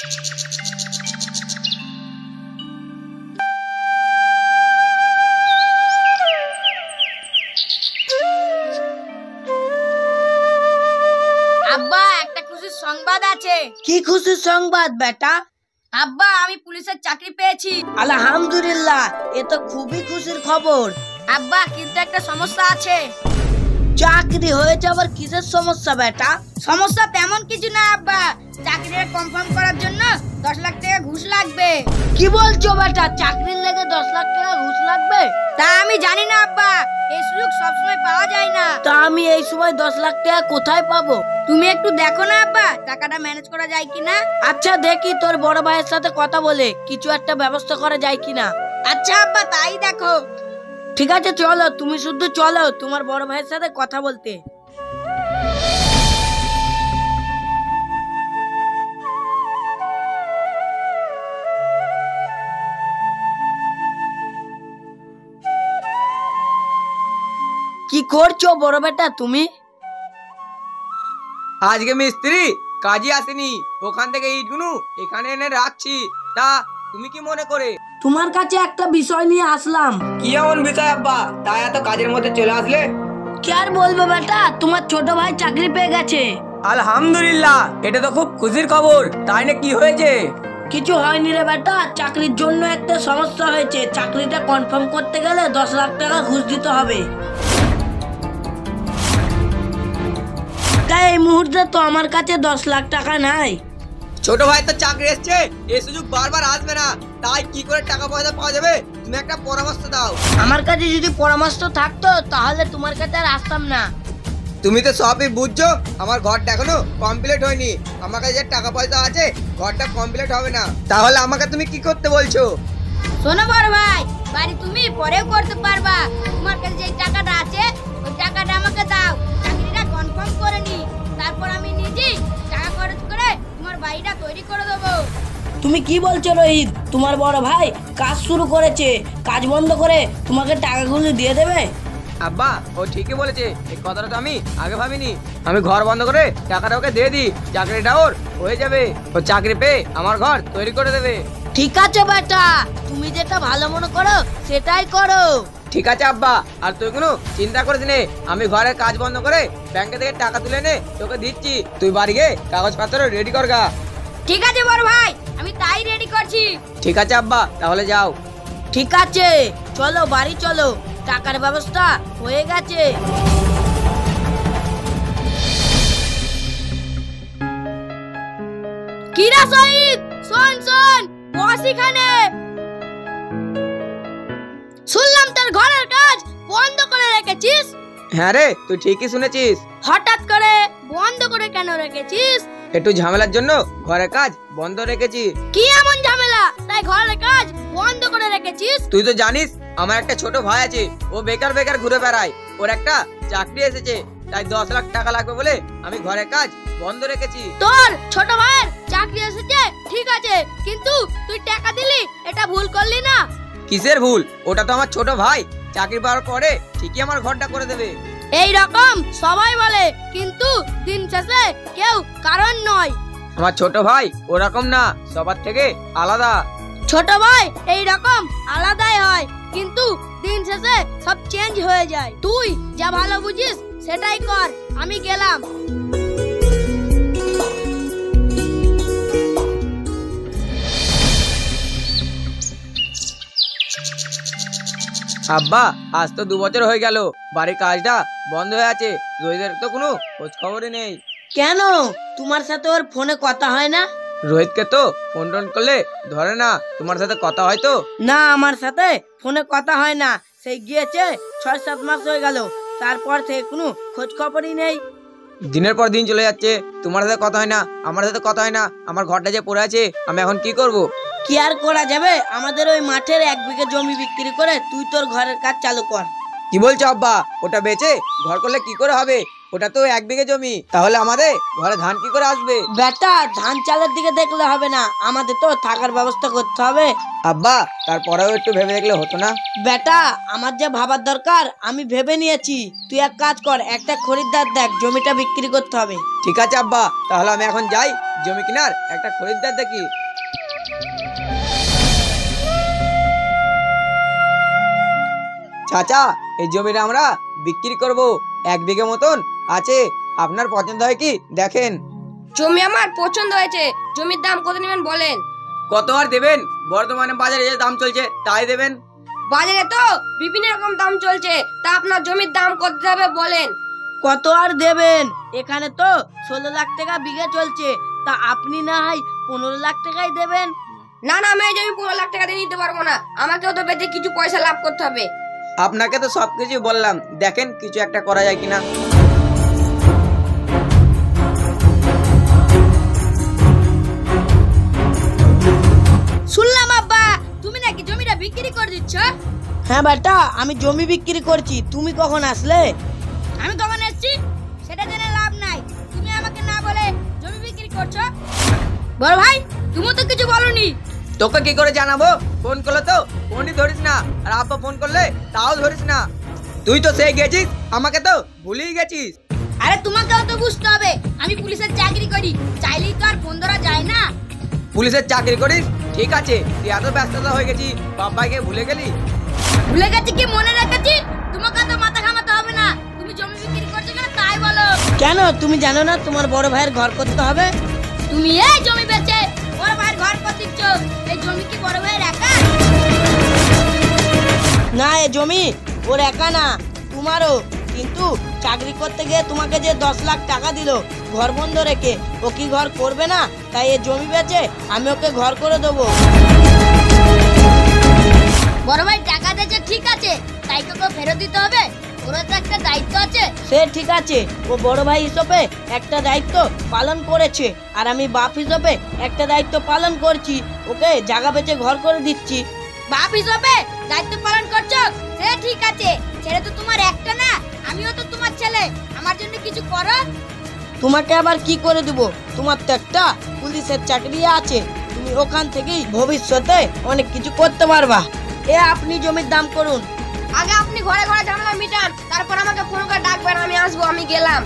আব্বা একটা খুশির সংবাদ আছে। কি খুশির সংবাদ বেটা? আব্বা আমি পুলিশের চাকরি পেয়েছি। আলহামদুলিল্লাহ, এ তো খুবই খুশির খবর। আব্বা কিন্তু একটা সমস্যা আছে। চাকরি হয়েছে আবার কিসের সমস্যা বেটা? সমস্যা তেমন কিছু না আব্বা, চাকরিটা কনফার্ম করার জন্য 10 লাখ টাকা ঘুষ লাগবে। কি বলছো বেটা? চাকরির লেগে 10 লাখ টাকা ঘুষ লাগবে? তা আমি জানি না আব্বা, এই সুযোগ সবসময় পাওয়া যায় না। তা আমি এই সময় 10 লাখ টাকা কোথায় পাবো? তুমি একটু দেখো না আব্বা, টাকাটা ম্যানেজ করা যায় কিনা। আচ্ছা দেখি তোর বড় ভাইয়ের সাথে কথা বলে কিছু একটা ব্যবস্থা করা যায় কিনা। আচ্ছা আব্বা তাই দেখো। ঠিক আছে চলো, তুমি শুধু চলো তোমার বড় ভাইয়ের সাথে কথা বলতে। কি করছো বড় বেটা তুমি? আজকে মিস্ত্রি কাজই আসেনি, ওখান থেকে ইটগুলো এখানে এনে রাখছি। তা তুমি কি মনে করে? তোমার কাছে একটা বিষয় নিয়ে আসলাম। কি এমন বিষয় আব্বা, তাই এত কাজের মধ্যে চলে আসলে? কি আর বলবো বেটা, তোমার ছোট ভাই চাকরি পেয়ে গেছে। আলহামদুলিল্লাহ, এটা তো খুব খুশির খবর। তাই না, কি হয়েছে? কিছু হয়নি রে বেটা, চাকরির জন্য একটা সমস্যা হয়েছে। চাকরিটা কনফার্ম করতে গেলে 10 লাখ টাকা ঘুষ দিতে হবে। তাই এই মুহূর্তে তো আমার কাছে 10 লাখ টাকা নাই। ছোট ভাই তো চাকরি এসছে, এই সুযোগ বারবার আসবে না। তাই কি করে টাকা পয়সা পাওয়া যাবে, তুমি একটা পরামর্শ দাও। আমার কাছে যদি পরামর্শ থাকতো তাহলে তোমার কাছে আর আসতাম না। তুমি তো সবই বুঝছো, আমার ঘরটা এখনো কমপ্লিট হয়নি। আমার কাছে যে টাকা পয়সা আছে, ঘরটা কমপ্লিট হবে না। তাহলে আমাকে তুমি কি করতে বলছো? শোনো বড় ভাই, বাড়ি তুমি পরেও করতে পারবা। তোমার কাছে যে টাকাটা আছে ওই টাকাটা আমাকে দাও, চাকরিটা কনফার্ম করে নি। তারপর আমি নিজেই টাকা খরচ করে তোমার বাড়িটা তৈরি করে দেবো। তুমি কি বলছো রোহিত? তোমার বড় ভাই কাজ শুরু করেছে, কাজ বন্ধ করে তোমাকে টাকাগুলো দিয়ে দেবে? আব্বা ও ঠিকই বলেছে, এই কথাটা তো আমি আগে ভাবিনি। আমি ঘর বন্ধ করে টাকাটা ওকে দিয়ে দিই, চাকরিটা ওর হয়ে যাবে। ও চাকরি পেয়ে আমার ঘর তৈরি করে দেবে। ঠিক আছে বেটা, তুমি যেটা ভালো মনে করো সেটাই করো। ঠিক আছে আব্বা, আর তুই কোনো চিন্তা করিস নে। আমি ঘরের কাজ বন্ধ করে ব্যাংকে থেকে টাকা তুলে নে তোকে দিচ্ছি। তুই বাড়ি গিয়ে কাগজপত্র রেডি করগা। ঠিক আছে বড় ভাই, আমি তাই রেডি করছি। ঠিক আছে আব্বা, তাহলে যাও। ঠিক আছে চলো বাড়ি চলো, টাকার ব্যবস্থা হয়ে গেছে। কিরা শহীদ, শোন শোন, বস এখানে। শুনলাম তোর ঘরের কাজ বন্ধ করে রেখেছিস। হ্যাঁ রে, তুই ঠিকই শুনেছিস। হঠাৎ করে বন্ধ করে কেন রেখেছিস? একটু ঝামেলার জন্য ঘরের কাজ বন্ধ রেখেছি। কি এমন ঝামেলা তাই ঘরের কাজ বন্ধ করে রেখেছিস? তুই তো জানিস আমার একটা ছোট ভাই আছে, ও বেকার বেকার ঘুরে বেড়ায়। ওর একটা চাকরি এসেছে, তাই 10 লাখ টাকা লাগবে বলে আমি ঘরের কাজ বন্ধ রেখেছি। তোর ছোট ভাইয়ের চাকরি এসেছে ঠিক আছে, কিন্তু তুই টাকা দিলি, এটা ভুল করলি না? কিসের ভুল? ওটা তো আমার ছোট ভাই, চাকরি পাওয়ার পরে ঠিকই আমার ঘরটা করে দেবে। এই রকম সবাই বলে, কিন্তু দিন শেষে কেউ কারণ নয়। আমার ছোট ভাই ওরকম না, সবার থেকে আলাদা। ছোট ভাই এই রকম আলাদাই হয়, কিন্তু দিন শেষে সব চেঞ্জ হয়ে যায়। তুই যা ভালো বুঝিস সেটাই কর, আমি গেলাম। আব্বা আজ তো 2 বছর হয়ে গেল, বাড়ির কাজটা বন্ধ হয়ে আছে। রোহিতের তো কোনো খোঁজ খবরই নেই। কেন তোমার সাথে ওর ফোনে কথা হয় না? রোহিতকে তো ফোন টোন করলে ধরে না। তোমার সাথে কথা হয় তো? না, আমার সাথে ফোনে কথা হয় না। সেই গিয়েছে 6-7 মাস হয়ে গেল, তারপর থেকে কোনো খোঁজ খবরই নেই। দিনের পর দিন চলে যাচ্ছে, তোমার সাথে কথা হয় না, আমার সাথে কথা হয় না। আমার ঘরটা যে পড়ে আছে, আমি এখন কি করব? কি আর করা যাবে, আমাদের ওই মাঠের 1 বিঘে জমি বিক্রি করে তুই তোর ঘরের কাজ চালু কর। কি বলছো আব্বা? ওটা বেচে ঘর করলে কি করে হবে? ওটা তো 1 বিঘে জমি, তাহলে আমাদের ঘরে ধান কি করে আসবে? বেটা ধান চালের দিকে দেখলে হবে না, আমাদের তো থাকার ব্যবস্থা করতে হবে। আব্বা তারপরেও একটু ভেবে দেখলে হতো না? বেটা আমার যে ভাবার দরকার আমি ভেবে নিয়েছি, তুই এক কাজ কর, একটা খরিদ্দার দেখ, জমিটা বিক্রি করতে হবে। ঠিক আছে আব্বা, তাহলে আমি এখন যাই জমি কেনার একটা খরিদ্দার দেখি। চাচা এই জমিটা আমরা বিক্রি করব, 1 বিঘে মতন আছে, আপনার পছন্দ হয় কি দেখেন। জমি আমার পছন্দ হয়েছে, জমির দাম কত নেবেন বলেন? কত আর দেবেন? বর্তমানে বাজারে যে দাম চলছে তাই দেবেন। বাজারে তো বিভিন্ন রকম দাম চলছে, তা আপনার জমির দাম কত হবে বলেন? কত আর দেবেন? এখানে তো 16 লাখ টাকা বিঘে চলছে, তা আপনি না হয় 15 লাখ টাকাই দেবেন। না না, আমি এই জমি 15 লাখ টাকা দিয়ে নিতে পারবো না, আমাকেও তো বেঁচে কিছু পয়সা লাভ করতে হবে। আপনাকে তো সবকিছু বললাম, দেখেন কিছু একটা করা যায় কিনা। শুনলাম আব্বা তুমি নাকি জমিটা বিক্রি করে দিচ্ছ। হ্যাঁ বেটা আমি জমি বিক্রি করছি, তুমি কখন আসলে? আমি কখন এসেছি সেটা জেনে লাভ নাই, তুমি আমাকে না বলে জমি বিক্রি করছো। বড় ভাই তুমি তো কিছু বলনি। তোকে কি করে জানাবো? ফোন করলে তো ফোনই ধরিস না, আর আব্বা ফোন করলে তাও ধরিস না। তুই তো সেই গেছিস, আমাকে তো ভুলেই গেছিস। আরে তোমাকেও তো বুঝতে হবে আমি পুলিশের চাকরি করি, চাইলেই তো আর ফোন ধরা যায় না। পুলিশের চাকরি করিস ঠিক আছে, তুই এত ব্যস্ততা হয়ে গেছি বাবাকে ভুলে গেলি। ভুলে গেছি কি মনে রেখেছি, তোমাকে তো মাথা ঘামাতে হবে না। তুমি জমি বিক্রি করছো কেন তাই বলো। কেন তুমি জানো না তোমার বড় ভাইয়ের ঘর করতে হবে? তুমি এই জমি বেচে বড় ভাইয়ের ঘর করে দিচ্ছ, এই জমি কি বড় ভাইয়ের একা? না এ জমি ওর একা না, তোমারও। কিন্তু চাকরি করতে গিয়ে তোমাকে যে 10 লাখ টাকা দিল ঘর বন্ধ রেখে, ও কি ঘর করবে না? তাই এ জমি বেচে আমি ওকে ঘর করে দেবো। বড় ভাই টাকা দিয়েছে ঠিক আছে, তাই তোকে ফেরত দিতে হবে, ওর তো একটা দায়িত্ব আছে। সে ঠিক আছে, ও বড় ভাই হিসেবে একটা দায়িত্ব পালন করেছে, আর আমি বাপ হিসেবে একটা দায়িত্ব পালন করছি, ওকে জায়গা বেচে ঘর করে দিচ্ছি। বাপ হিসেবে দায়িত্ব পালন করছো সে ঠিক আছে, ছেলে তো তোমার একটা না, আমিও তো তোমার ছেলে, আমার জন্য কিছু করো। তোমাকে আবার কি করে দেবো? তোমার তো একটা পুলিশের চাকরি আছে, তুমি ওখান থেকেই ভবিষ্যতে অনেক কিছু করতে পারবা। এ আপনি জমির দাম করুন। আগে আপনি ঘরে ঘরে ঝামেলা মিটান, তারপর আমাকে ফোন করে ডাকবেন, আমি আসবো, আমি গেলাম।